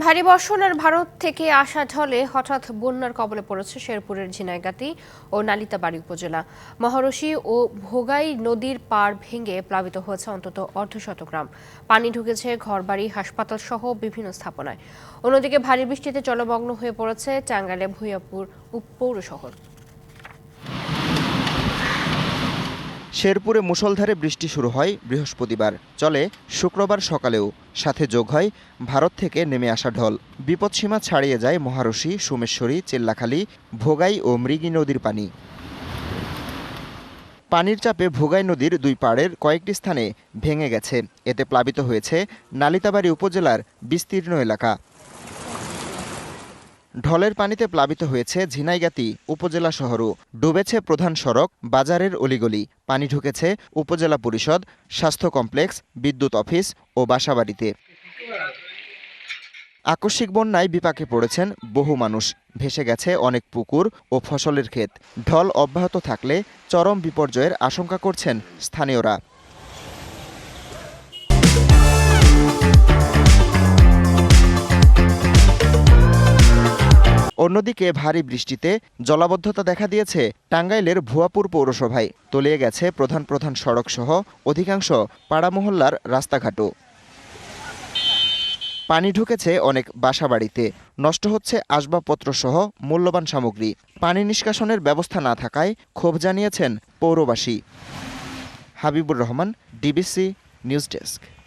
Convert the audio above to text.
ভারী বর্ষণ আর ভারত থেকে আসা ঢলে হঠাৎ বন্যার কবলে পড়েছে শেরপুরের ঝিনাইগাতি ও নালিতাবাড়ী উপজেলা। মহারশী ও ভোগাই নদীর পাড় ভেঙে প্লাবিত হয়েছে অন্তত অর্ধশত গ্রাম। পানি ঢুকেছে ঘরবাড়ি, হাসপাতাল সহ বিভিন্ন স্থাপনায়। অন্যদিকে ভারী বৃষ্টিতে জলমগ্ন হয়ে পড়েছে টাঙ্গাইলের ভূঁইয়াপুর পৌর শহর। শেরপুরে মুষলধারে বৃষ্টি শুরু হয় বৃহস্পতিবার, চলে শুক্রবার সকালেও। সাথে যোগ হয় ভারত থেকে নেমে আসা ঢল। বিপদসীমা ছাড়িয়ে যায় মহারশী, সোমেশ্বরী, চিল্লাখালী, ভোগাই ও মৃগী নদীর পানি। পানির চাপে ভোগাই নদীর দুই পাড়ের কয়েকটি স্থানে ভেঙে গেছে। এতে প্লাবিত হয়েছে নালিতাবাড়ী উপজেলার বিস্তীর্ণ এলাকা। ঢলের পানিতে প্লাবিত হয়েছে ঝিনাইগাতি উপজেলা শহরও। ডুবেছে প্রধান সড়ক, বাজারের অলিগলি। পানি ঢুকেছে উপজেলা পরিষদ, স্বাস্থ্য কমপ্লেক্স, বিদ্যুৎ অফিস ও বাসাবাড়িতে। আকস্মিক বন্যায় বিপাকে পড়েছেন বহু মানুষ। ভেসে গেছে অনেক পুকুর ও ফসলের ক্ষেত। ঢল অব্যাহত থাকলে চরম বিপর্যয়ের আশঙ্কা করছেন স্থানীয়রা। অন্যদিকে ভারী বৃষ্টিতে জলাবদ্ধতা দেখা দিয়েছে টাঙ্গাইলের ভুয়াপুর পৌরসভায়। তলিয়ে গেছে প্রধান প্রধান সড়ক সহ অধিকাংশ পাড়া মহল্লার রাস্তাঘাটও। পানি ঢুকেছে অনেক বাসাবাড়িতে। নষ্ট হচ্ছে আসবাবপত্র সহ মূল্যবান সামগ্রী। পানি নিষ্কাশনের ব্যবস্থা না থাকায় ক্ষোভ জানিয়েছেন পৌরবাসী। Habibur Rahman, DBC news desk.